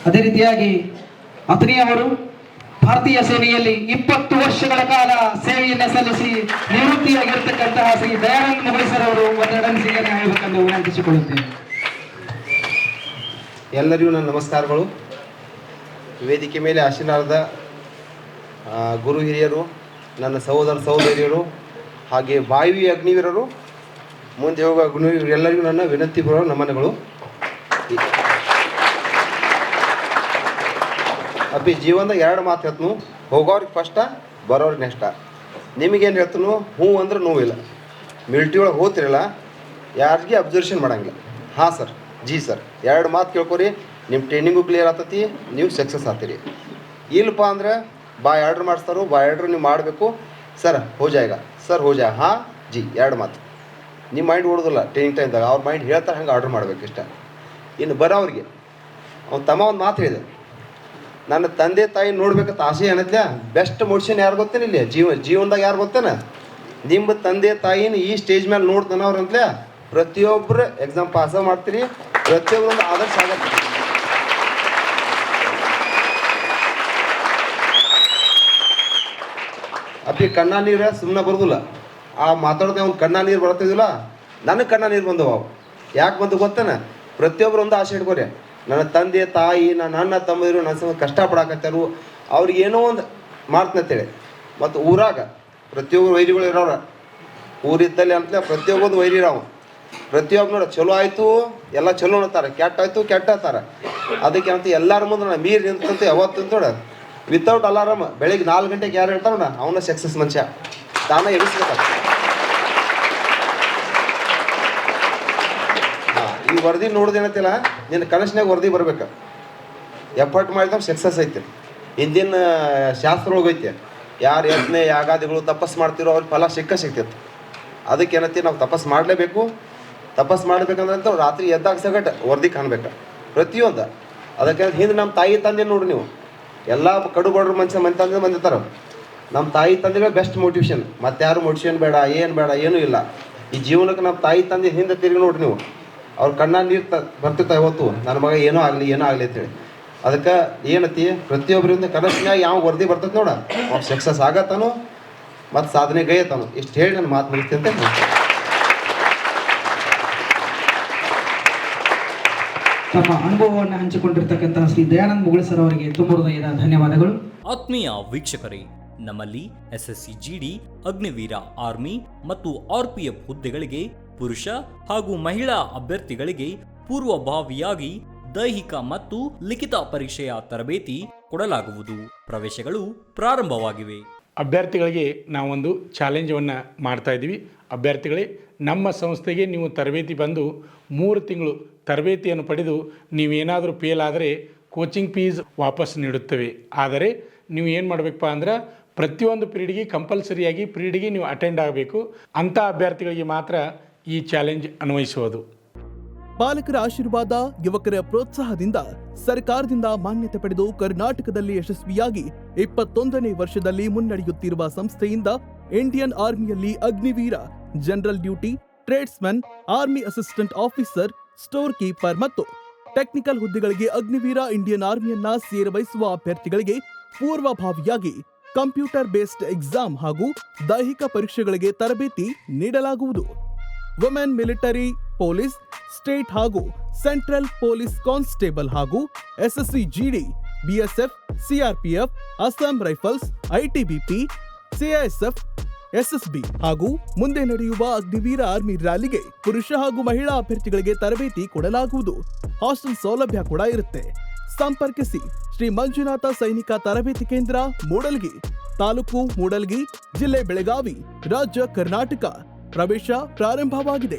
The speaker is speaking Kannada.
ಅದೇ ರೀತಿಯಾಗಿ ಅತನಿ ಅವರು ಭಾರತೀಯ ಸೇನೆಯಲ್ಲಿ 20 ವರ್ಷಗಳ ಕಾಲ ಸೇವೆಯನ್ನು ಸಲ್ಲಿಸಿ ನಿವೃತ್ತಿಯಾಗಿರ್ತಕ್ಕಂತಹ ಶ್ರೀ ದಯಾನಂದ ಮುಗುಳಿ ಅವರು ಒಂದೆರಡನ್ನು ಸಿಗನೆ ಹೇಳಬೇಕೆಂದು ವಿನಂತಿಸಿಕೊಳ್ಳುತ್ತೇನೆ. ಎಲ್ಲರಿಗೂ ನನ್ನ ನಮಸ್ಕಾರಗಳು. ವೇದಿಕೆ ಮೇಲೆ ಆಶೀರ್ವಾದ ಗುರು ಹಿರಿಯರು, ನನ್ನ ಸಹೋದರ ಸಹೋದರಿಯರು, ಹಾಗೆ ವಾಯು ಅಗ್ನಿವೀರರು, ಮುಂದೆ ಹೋಗುವ ಅಗ್ನಿವೀರರು ಎಲ್ಲರಿಗೂ ನನ್ನ ವಿನಂತಿಗಳು, ನಮನಗಳು. ಅಪ್ಪಿ ಜೀವನದಾಗ 2 ಮಾತು ಹೇಳ್ತನು, ಹೋಗೋರಿಗೆ ಫಸ್ಟ, ಬರೋರಿಗೆ ನೆಕ್ಸ್ಟ. ನಿಮಗೇನು ಹೇಳ್ತನು, ಹ್ಞೂ ಅಂದ್ರೆ ನೋವಿಲ್ಲ. ಮಿಲ್ಟ್ರಿ ಒಳಗೆ ಹೋಗ್ತಿರಲ್ಲ, ಯಾರಿಗೆ ಅಬ್ಸರ್ವೇಷನ್ ಮಾಡೋಂಗಿಲ್ಲ. ಹಾಂ ಸರ್, ಜಿ ಸರ್, 2 ಮಾತು ಕೇಳ್ಕೊರಿ, ನಿಮ್ಮ ಟ್ರೈನಿಂಗು ಕ್ಲಿಯರ್ ಆಗ್ತತಿ, ನೀವು ಸಕ್ಸಸ್ ಆಗ್ತೀರಿ. ಇಲ್ಲಪ್ಪ ಅಂದ್ರೆ ಬಾಯ್ ಆರ್ಡ್ರ್ ಮಾಡಿಸ್ತಾರೋ, ಬಾಯ್ ಆರ್ಡ್ರ್ ನೀವು ಮಾಡಬೇಕು. ಸರ್ ಹೋ ಜಾಯಗ, ಸರ್ ಹೋ ಜಾಯ, ಹಾಂ ಜಿ, 2 ಮಾತು. ನಿಮ್ಮ ಮೈಂಡ್ ಓಡೋದಿಲ್ಲ ಟ್ರೈನಿಂಗ್ ಟೈಮ್ದಾಗ, ಅವ್ರ ಮೈಂಡ್ ಹೇಳ್ತಾರೆ ಹಂಗೆ ಆರ್ಡ್ರ್ ಮಾಡಬೇಕು ಇಷ್ಟ. ಇನ್ನು ಬರೋವ್ರಿಗೆ ಅವ್ನು ತಮ್ಮ ಒಂದು ಮಾತು ಹೇಳಿದೆ, ನನ್ನ ತಂದೆ ತಾಯಿ ನೋಡ್ಬೇಕಂತ ಆಸೆ ಏನತ್ಲ, ಬೆಸ್ಟ್ ಮೋಟಿವೇಶನ್ ಯಾರು ಗೊತ್ತೇನೆ ಇಲ್ಲಿ ಜೀವನದಾಗ ಯಾರು ಗೊತ್ತೇನೆ, ನಿಮ್ಮ ತಂದೆ ತಾಯಿನ ಈ ಸ್ಟೇಜ್ ಮೇಲೆ ನೋಡ್ತಾನೆ ಅವ್ರು ಅಂತಲೇ ಪ್ರತಿಯೊಬ್ಬರು ಎಕ್ಸಾಮ್ ಪಾಸ ಮಾಡ್ತೀರಿ, ಪ್ರತಿಯೊಬ್ಬರೊಂದು ಆದರ್ಶ ಆಗತ್ತೆ. ಅಪ್ಪಿ ಕಣ್ಣ ನೀರು ಸುಮ್ಮನೆ ಬರೋದಿಲ್ಲ. ಆ ಮಾತಾಡೋದೇ ಅವ್ನು ಕಣ್ಣ ನೀರು ಬರ್ತಿದ್ದಿಲ್ಲ, ನನಗೆ ಕಣ್ಣ ನೀರು ಬಂದವು. ಅವು ಯಾಕೆ ಬಂದು ಗೊತ್ತೇನೆ, ಪ್ರತಿಯೊಬ್ಬರು ಒಂದು ಆಸೆ ಇಟ್ಕೋರಿ, ನನ್ನ ತಂದೆ ತಾಯಿ, ನನ್ನ ಅಣ್ಣ ತಮ್ಮದಿರು ನನ್ನ ಸಂಗ ಕಷ್ಟಪಡಾಕತ್ತಾರು, ಅವ್ರಿಗೆ ಏನೋ ಒಂದು ಮಾಡ್ತಂತೇಳಿ. ಮತ್ತು ಊರಾಗ ಪ್ರತಿಯೊಬ್ಬರು ವೈರಿಗಳು ಇರೋರ, ಊರಿದ್ದಲ್ಲಿ ಅಂತಲೇ ಪ್ರತಿಯೊಬ್ಬೊಂದು ವೈರಿ ಇರೋವು. ಪ್ರತಿಯೊಬ್ಬರು ನೋಡಿ ಚಲೋ ಆಯಿತು ಎಲ್ಲ ಚಲೋ ಅಂತಾರೆ, ಕೆಟ್ಟ ಆಯಿತು ಕೆಟ್ಟ ಅಂತಾರೆ. ಅದಕ್ಕೆ ಅಂತ ಎಲ್ಲರ ಮುಂದೆ ನಾನು ಮೀರಿ ನಿಂತಂತ ಯಾವತ್ತು ನೋಡ, ವಿತೌಟ್ ಅಲಾರಮ್ ಬೆಳಿಗ್ಗೆ 4 ಗಂಟೆಗೆ ಯಾರು ಹೇಳ್ತಾರ ನೋಡ, ಅವನ ಸಕ್ಸಸ್ ಮನುಷ್ಯ, ತಾನೇ ಎಡಿಸ್ಬೇಕು. ಈ ವರದಿ ನೋಡೋದೇನತ್ತಿಲ್ಲ, ನಿನ್ನ ಕನಸಿನಾಗ ವರದಿ ಬರ್ಬೇಕು. ಎಫರ್ಟ್ ಮಾಡಿದಾಗ ಸಕ್ಸಸ್ ಐತೆ. ಹಿಂದಿನ ಶಾಸ್ತ್ರ ಹೋಗೈತೆ, ಯಾರು ಯತ್ನೆ ಯಾಗಾದಿಗಳು ತಪಸ್ಸು ಮಾಡ್ತಿರೋ ಅವ್ರಿಗೆ ಫಲ ಸಿಗ್ತೈತೆ. ಅದಕ್ಕೆ ಏನತ್ತಿ ನಾವು ತಪಸ್ಸು ಮಾಡಲೇಬೇಕು. ತಪಸ್ಸು ಮಾಡ್ಬೇಕಂದ್ರೆ ರಾತ್ರಿ ಎದ್ದಾಗ ಸಗಟ ವರದಿ ಕಾಣ್ಬೇಕು ಪ್ರತಿಯೊಂದು. ಅದಕ್ಕೆ ಹಿಂದೆ ನಮ್ಮ ತಾಯಿ ತಂದೆ ನೋಡ್ರಿ ನೀವು, ಎಲ್ಲ ಕಡು ಬಡ್ರು ಮನುಷ್ಯ ಬಂದಿರ್ತಾರೆ. ನಮ್ಮ ತಾಯಿ ತಂದೆಗಳೇ ಬೆಸ್ಟ್ ಮೋಟಿವೇಶನ್, ಮತ್ತು ಯಾರು ಮೋಟಿವೇಶನ್ ಬೇಡ, ಏನೂ ಇಲ್ಲ ಈ ಜೀವನಕ್ಕೆ. ನಮ್ಮ ತಾಯಿ ತಂದೆ ಹಿಂದೆ ತಿರುಗಿ ನೋಡ್ರಿ ನೀವು, ಅವ್ರ ಕಣ್ಣ ನೀರು ಬರ್ತಿರ್ತಾವೆ ಇವತ್ತು, ನನ್ನ ಮಗ ಏನೋ ಆಗಲಿ ಅಂತೇಳಿ. ಅದಕ್ಕೆ ಏನತಿ ಪ್ರತಿಯೊಬ್ಬರಿಂದ ಕನಸಿನಾಗ ಯಾವ ವರದಿ ಬರ್ತೈತೆ ನೋಡ, ಅವ್ರು ಸಕ್ಸಸ್ ಆಗತ್ತಾನು ಮತ್ತು ಸಾಧನೆ ಗೈಯತಾನು. ಇಷ್ಟು ಹೇಳಿ ನಾನು ಮಾತು ಮುಗಿಸ್ತೀನಿ ಅಂತ. ತಮ್ಮ ಅನುಭವವನ್ನು ಹಂಚಿಕೊಂಡಿರ್ತಕ್ಕಂತಹ ಶ್ರೀ ದಯಾನಂದ ಮುಗುಳಿ ಸರ್ ಅವರಿಗೆ ತುಂಬ ಹೃದಯದ ಧನ್ಯವಾದಗಳು. ಆತ್ಮೀಯ ವೀಕ್ಷಕರೇ, ನಮ್ಮಲ್ಲಿ SSC GD, ಅಗ್ನಿವೀರ, ಆರ್ಮಿ ಮತ್ತು RPF ಹುದ್ದೆಗಳಿಗೆ ಪುರುಷ ಹಾಗೂ ಮಹಿಳಾ ಅಭ್ಯರ್ಥಿಗಳಿಗೆ ಪೂರ್ವಭಾವಿಯಾಗಿ ದೈಹಿಕ ಮತ್ತು ಲಿಖಿತ ಪರೀಕ್ಷೆಯ ತರಬೇತಿ ಕೊಡಲಾಗುವುದು. ಪ್ರವೇಶಗಳು ಪ್ರಾರಂಭವಾಗಿವೆ. ಅಭ್ಯರ್ಥಿಗಳಿಗೆ ನಾವೊಂದು ಚಾಲೆಂಜನ್ನು ಮಾಡ್ತಾ ಇದ್ದೀವಿ. ಅಭ್ಯರ್ಥಿಗಳೇ, ನಮ್ಮ ಸಂಸ್ಥೆಗೆ ನೀವು ತರಬೇತಿ ಬಂದು 3 ತಿಂಗಳು ತರಬೇತಿಯನ್ನು ಪಡೆದು ನೀವೇನಾದರೂ ಫೇಲ್ ಆದರೆ ಕೋಚಿಂಗ್ ಫೀಸ್ ವಾಪಸ್ ನೀಡುತ್ತೇವೆ. ಆದರೆ ನೀವು ಏನು ಮಾಡಬೇಕಪ್ಪ ಅಂದ್ರೆ ಪ್ರತಿಯೊಂದು ಪೀರಿಯಡ್ಗೆ ಕಂಪಲ್ಸರಿಯಾಗಿ ಪೀರಿಯಡ್ಗೆ ನೀವು ಅಟೆಂಡ್ ಆಗಬೇಕು. ಅಂಥ ಅಭ್ಯರ್ಥಿಗಳಿಗೆ ಮಾತ್ರ ಈ ಚಾಲೆಂಜ್ ಅನ್ವಯಿಸುವುದು. ಪಾಲಕರ ಆಶೀರ್ವಾದ, ಯುವಕರ ಪ್ರೋತ್ಸಾಹದಿಂದ ಸರ್ಕಾರದಿಂದ ಮಾನ್ಯತೆ ಪಡೆದು ಕರ್ನಾಟಕದಲ್ಲಿ ಯಶಸ್ವಿಯಾಗಿ 21ನೇ ವರ್ಷದಲ್ಲಿ ಮುನ್ನಡೆಯುತ್ತಿರುವ ಸಂಸ್ಥೆಯಿಂದ ಇಂಡಿಯನ್ ಆರ್ಮಿಯಲ್ಲಿ Agniveer, general duty, tradesman, army assistant officer, store keeper ಮತ್ತು ಟೆಕ್ನಿಕಲ್ ಹುದ್ದೆಗಳಿಗೆ ಅಗ್ನಿವೀರ ಇಂಡಿಯನ್ ಆರ್ಮಿಯನ್ನ ಸೇರಬಯಸುವ ಅಭ್ಯರ್ಥಿಗಳಿಗೆ ಪೂರ್ವಭಾವಿಯಾಗಿ ಕಂಪ್ಯೂಟರ್ ಬೇಸ್ಡ್ ಎಕ್ಸಾಮ್ ಹಾಗೂ ದೈಹಿಕ ಪರೀಕ್ಷೆಗಳಿಗೆ ತರಬೇತಿ ನೀಡಲಾಗುವುದು. ವುಮೆನ್ ಮಿಲಿಟರಿ, ಪೊಲೀಸ್, ಸ್ಟೇಟ್ ಹಾಗೂ ಸೆಂಟ್ರಲ್ ಪೊಲೀಸ್ ಕಾನ್ಸ್ಟೇಬಲ್ ಹಾಗೂ SSC GD, BSF, CRPF, Assam rifles, ITBP, CISF, SSB ಹಾಗೂ ಮುಂದೆ ನಡೆಯುವ ಅಗ್ನಿವೀರ ಆರ್ಮಿ ರ್ಯಾಲಿಗೆ ಪುರುಷ ಹಾಗೂ ಮಹಿಳಾ ಅಭ್ಯರ್ಥಿಗಳಿಗೆ ತರಬೇತಿ ಕೊಡಲಾಗುವುದು. ಹಾಸ್ಟೆಲ್ ಸೌಲಭ್ಯ ಕೂಡ ಇರುತ್ತೆ. ಸಂಪರ್ಕಿಸಿ ಶ್ರೀ ಮಂಜುನಾಥ ಸೈನಿಕ ತರಬೇತಿ ಕೇಂದ್ರ, ಮೂಡಲ್ಗಿ, ತಾಲೂಕು ಮೂಡಲ್ಗಿ, ಜಿಲ್ಲೆ ಬೆಳಗಾವಿ, ರಾಜ್ಯ ಕರ್ನಾಟಕ. ಪ್ರವೇಶ ಪ್ರಾರಂಭವಾಗಿದೆ.